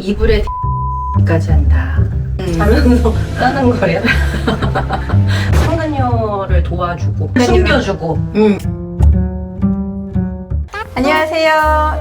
이불에 까지 한다. 자면서 까는 거예요. 상간녀를 도와주고 숨겨주고. 안녕하세요.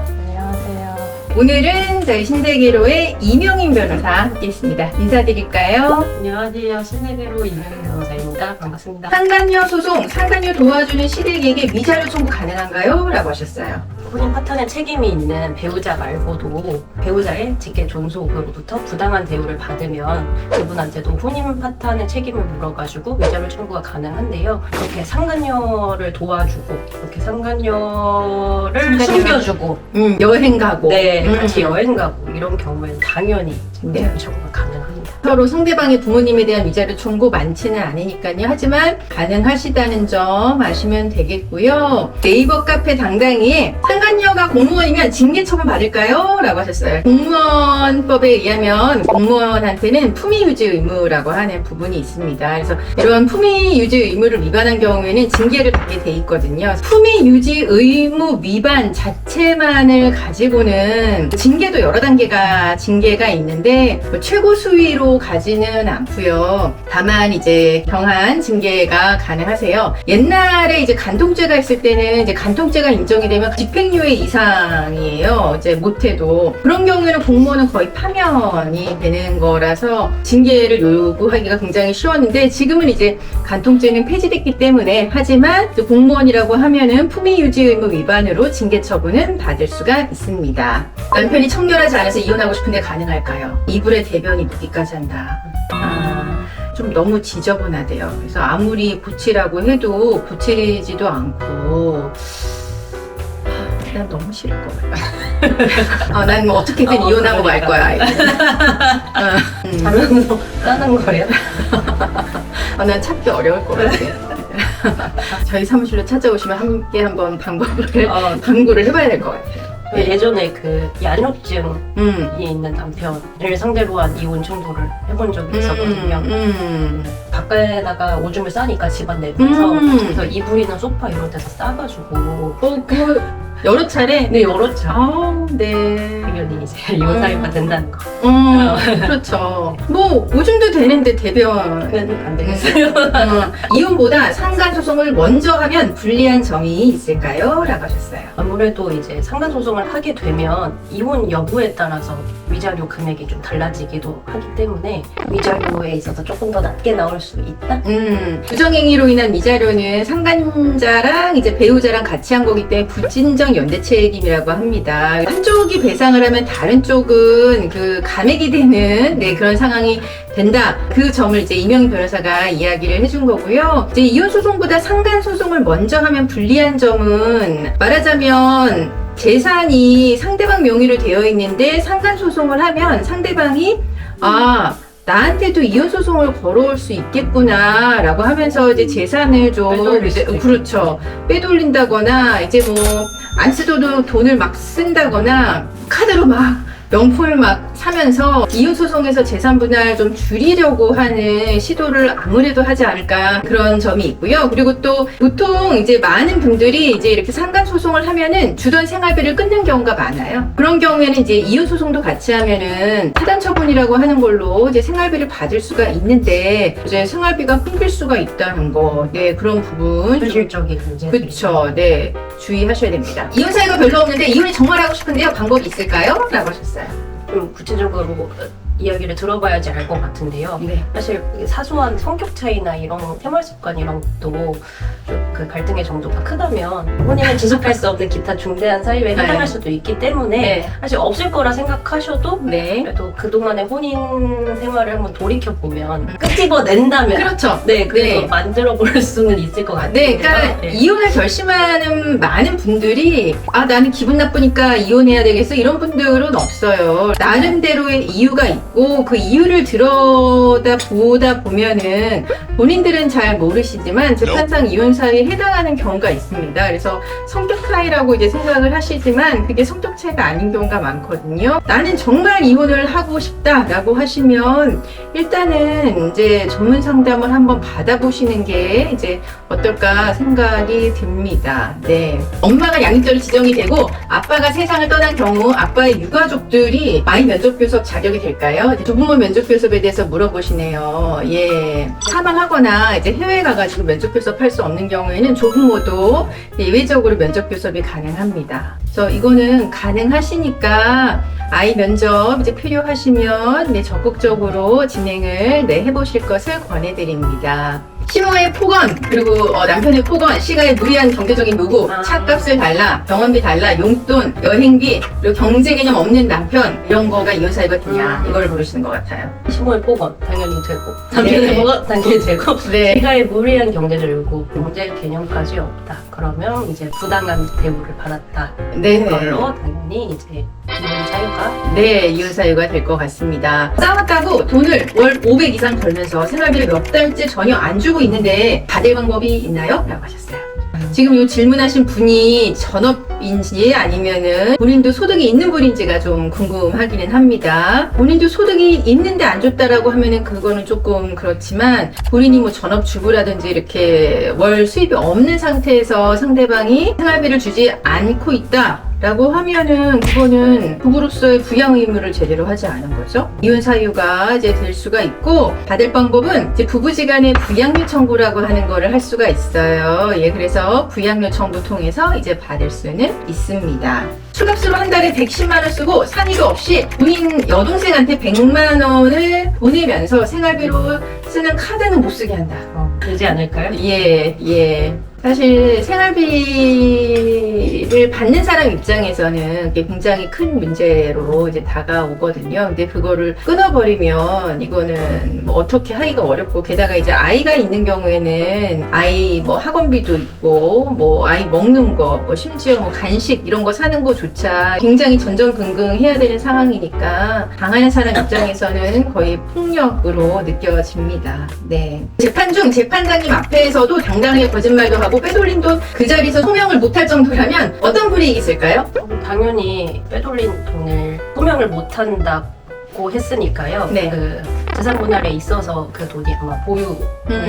안녕하세요. 오늘은 저희 신세계로의 이명인 변호사 함께 있습니다. 인사드릴까요? 안녕하세요. 신세계로 이명인 변호사입니다. 반갑습니다. 상간녀 소송, 상간녀 도와주는 시댁에게 위자료 청구 가능한가요? 라고 하셨어요. 혼인 파탄에 책임이 있는 배우자 말고도 배우자의 직계 존속으로부터 부당한 대우를 받으면 그분한테도 혼인 파탄의 책임을 물어가지고 위자료 청구가 가능한데요. 그렇게 상간녀를 도와주고 그렇게 상간녀를 숨겨주고 여행 가고. 네, 같이 여행 가고 이런 경우에는 당연히 위자료 청구가 가능합니다. 서로 상대방의 부모님에 대한 위자료 청구 많지는 않으니까요. 하지만 가능하시다는 점 아시면 되겠고요. 네이버 카페 당당히에 상간녀가 공무원이면 징계처분 받을까요? 라고 하셨어요. 공무원법에 의하면 공무원한테는 품위유지 의무라고 하는 부분이 있습니다. 그래서 이런 품위유지 의무를 위반한 경우에는 징계를 받게 돼 있거든요. 품위유지 의무 위반 자체만을 가지고는 징계도 여러 단계가 징계가 있는데 최고 수위로 가지는 않고요. 다만 이제 경한 징계가 가능하세요. 옛날에 이제 간통죄가 있을 때는 이제 간통죄가 인정이 되면 집행유예 이상이에요. 이제 못해도 그런 경우에는 공무원은 거의 파면이 되는 거라서 징계를 요구하기가 굉장히 쉬웠는데 지금은 이제 간통죄는 폐지됐기 때문에 하지만 공무원이라고 하면은 품위유지 의무 위반으로 징계 처분은 받을 수가 있습니다. 남편이 청결하지 않아서 이혼하고 싶은데 가능할까요? 이불에 대변이 묻기까지 한다. 좀 너무 지저분하대요. 그래서 아무리 고치라고 해도 고치지도 않고 난 너무 싫을 거야. 난 뭐 어떻게든 이혼하고 말 거야. 자면서 까는 거예요. 난 찾기 어려울 것 같아. 저희 사무실로 찾아오시면 함께 한번 강구를 해봐야 될 것 같아요. 예전에 그 야뇨증이 있는 남편을 상대로 한 이혼 청구를 해본 적이 있었거든요. 밖에다가 오줌을 싸니까 집안 내부에서 그래서 이불이나 소파 이런 데서 싸가지고 그 여러 차례? 네, 여러 차례. 네. 당연히 이제 이혼 사유가 된다는 거. 그렇죠. 뭐 오줌도 되는데 대변은 그건 안 되겠어요. 이혼보다 상간 소송을 먼저 하면 불리한 점이 있을까요? 라고 하셨어요. 아무래도 이제 상간 소송을 하게 되면 이혼 여부에 따라서 위자료 금액이 좀 달라지기도 하기 때문에 위자료에 있어서 조금 더 낮게 나올 수 있다? 부정행위로 인한 위자료는 상간자랑 이제 배우자랑 같이 한 거기 때문에 불진정 연대 책임이라고 합니다. 한쪽이 배상을 하면 다른 쪽은 그 감액이 되는 그런 상황이 된다. 그 점을 이제 이명인 변호사가 이야기를 해준 거고요. 이제 이혼 소송보다 상간 소송을 먼저 하면 불리한 점은 말하자면 재산이 상대방 명의로 되어 있는데 상간 소송을 하면 상대방이 나한테도 이혼 소송을 걸어올 수 있겠구나 라고 하면서 이제 재산을 좀 빼돌릴 수도 있고. 그렇죠. 빼돌린다거나 이제 뭐 안 쓰도 돈을 막 쓴다거나 카드로 막 명품을 막 사면서 이혼 소송에서 재산 분할 좀 줄이려고 하는 시도를 아무래도 하지 않을까 그런 점이 있고요. 그리고 또 보통 이제 많은 분들이 이제 이렇게 상간 소송을 하면은 주던 생활비를 끊는 경우가 많아요. 그런 경우에는 이제 이혼 소송도 같이 하면은 차단 처분이라고 하는 걸로 이제 생활비를 받을 수가 있는데 이제 생활비가 끊길 수가 있다는 거, 그런 부분 현실적인 문제. 그렇죠. 네, 주의하셔야 됩니다. 이혼 사유가 별로 없는데 이혼이 정말 하고 싶은데요. 방법이 있을까요? 라고 하셨어요. 좀 구체적으로 이야기를 들어봐야지 알 것 같은데요. 네. 사실 사소한 성격 차이나 이런 생활 습관 이런 것도 좀 그 갈등의 정도가 크다면 혼인을 지속할 수 없는 기타 중대한 사유에 해당할 수도 있기 때문에 사실 없을 거라 생각하셔도 그래도 그동안의 혼인 생활을 한번 돌이켜보면 끄집어낸다면 그렇죠. 그래서 만들어 볼 수는 있을 것 같아요. 그러니까 이혼을 결심하는 많은 분들이 나는 기분 나쁘니까 이혼해야 되겠어 이런 분들은 없어요. 나름대로의 이유가 있고 있고 그 이유를 들여다보다 보면은 본인들은 잘 모르시지만 재판상 이혼 사유에 해당하는 경우가 있습니다. 그래서 성격 차이라고 이제 생각을 하시지만 그게 성격 차이가 아닌 경우가 많거든요. 나는 정말 이혼을 하고 싶다라고 하시면 일단은 이제 전문 상담을 한번 받아보시는 게 이제 어떨까 생각이 듭니다. 네. 엄마가 양육자로 지정이 되고 아빠가 세상을 떠난 경우 아빠의 유가족들이 아이 면접교섭 자격이 될까요? 이제 조부모 면접교섭에 대해서 물어보시네요. 예. 사망하거나 이제 해외에 가가지고 면접교섭 할 수 없는 경우에는 조부모도 예외적으로 면접교섭이 가능합니다. 그래서 이거는 가능하시니까 아이 면접 이제 필요하시면 적극적으로 진행을 해보실 것을 권해드립니다. 신호의 폭언, 그리고 남편의 폭언, 시가의 무리한 경제적인 요구, 차값을 달라, 병원비 달라, 용돈, 여행비, 그리고 경제 개념 없는 남편, 이런 거가 이혼 사유가 되냐, 이걸 모르시는 것 같아요. 신고의 폭언 당연히 되고 남편의 폭언 당연히 되고 네. 시가의 무리한 경제적 요구, 경제 개념까지 없다. 그러면 이제 부당한 대우를 받았다. 네. 그걸로 당연히 이제 이혼 사유가 네, 이혼 사유가 될 것 같습니다. 싸웠다고 돈을 월 500 이상 벌면서 생활비를 몇 달째 전혀 안 주고 있는데 받을 방법이 있나요? 라고 하셨어요. 지금 이 질문하신 분이 전업인지 아니면은 본인도 소득이 있는 분인지가 좀 궁금하기는 합니다. 본인도 소득이 있는데 안 줬다라고 하면은 그거는 조금 그렇지만 본인이 뭐 전업주부라든지 이렇게 월 수입이 없는 상태에서 상대방이 생활비를 주지 않고 있다 라고 하면은 그거는 부부로서의 부양 의무를 제대로 하지 않은 거죠. 이혼 사유가 이제 될 수가 있고 받을 방법은 이제 부부지간의 부양료 청구라고 하는 거를 할 수가 있어요. 예, 그래서 부양료 청구 통해서 이제 받을 수는 있습니다. 추값으로 한 달에 110만 원 쓰고 산의도 없이 본인 여동생한테 100만 원을 보내면서 생활비로 쓰는 카드는 못 쓰게 한다. 되지 않을까요? 예. 사실 생활비를 받는 사람 입장에서는 그게 굉장히 큰 문제로 이제 다가오거든요. 근데 그거를 끊어버리면 이거는 뭐 어떻게 하기가 어렵고 게다가 이제 아이가 있는 경우에는 아이 뭐 학원비도 있고 뭐 아이 먹는 거 뭐 심지어 뭐 간식 이런 거 사는 거조차 굉장히 전전긍긍 해야 되는 상황이니까 당하는 사람 입장에서는 거의 폭력으로 느껴집니다. 네. 재판 중 재판장님 앞에서도 당당하게 거짓말도 하고 빼돌린 돈 그 자리에서 소명을 못할 정도라면 어떤 불이익이 있을까요? 당연히 빼돌린 돈을 소명을 못한다고 했으니까요. 네. 그 재산 분할에 있어서 그 돈이 아마 보유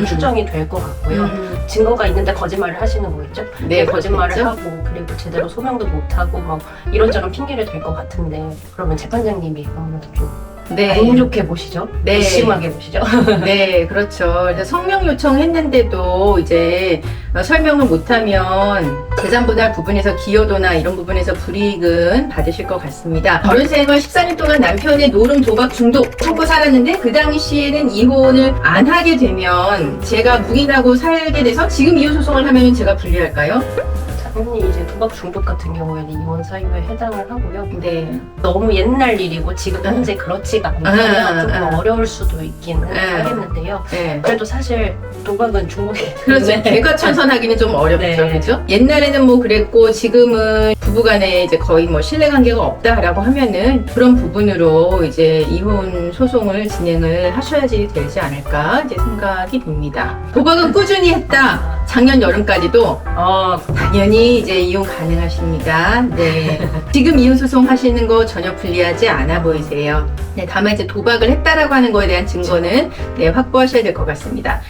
추정이 될 것 같고요. 음. 증거가 있는데 거짓말을 하시는 거겠죠? 네, 거짓말을 그렇겠죠? 하고 그리고 제대로 소명도 못하고 뭐 이런저런 핑계를 댈 것 같은데 그러면 재판장님이 아무래도 좀 안 좋게 보시죠? 네. 심하게 보시죠? 네, 그렇죠. 그래서 성명 요청했는데도 이제 설명을 못하면 재산분할 부분에서 기여도나 이런 부분에서 불이익은 받으실 것 같습니다. 결혼 생활 14년 동안 남편의 노름, 도박, 중독 참고 살았는데 그 당시에는 이혼을 안 하게 되면 제가 묵인하고 살게 돼서 지금 이혼 소송을 하면 제가 불리할까요? 당연히 이제 도박 중독 같은 경우에는 이혼 사유에 해당을 하고요. 네. 너무 옛날 일이고 지금 현재 그렇지가 않다면 조금 어려울 수도 있기는 하겠는데요. 네. 그래도 사실 도박은 중독이 그렇죠. 개과천선하기는 좀 어렵죠. 네. 그죠? 옛날에는 뭐 그랬고 지금은 부부간에 이제 거의 뭐 신뢰관계가 없다라고 하면은 그런 부분으로 이제 이혼 소송을 진행을 하셔야지 되지 않을까 이제 생각이 듭니다. 도박은 꾸준히 했다. 작년 여름까지도 당연히 이제 이혼 가능하십니다. 네. 지금 이혼 소송 하시는 거 전혀 불리하지 않아 보이세요. 네, 다만 이제 도박을 했다라고 하는 거에 대한 증거는 확보하셔야 될 것 같습니다.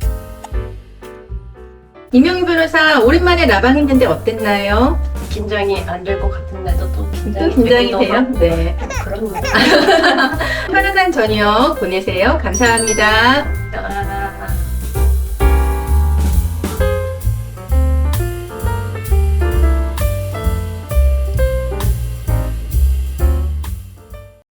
임영희 변호사 오랜만에 라방 했는데 어땠나요? 긴장이 안 될 것 같은데도 또 긴장이 돼요? 네. 그런 편안한 저녁 보내세요. 감사합니다.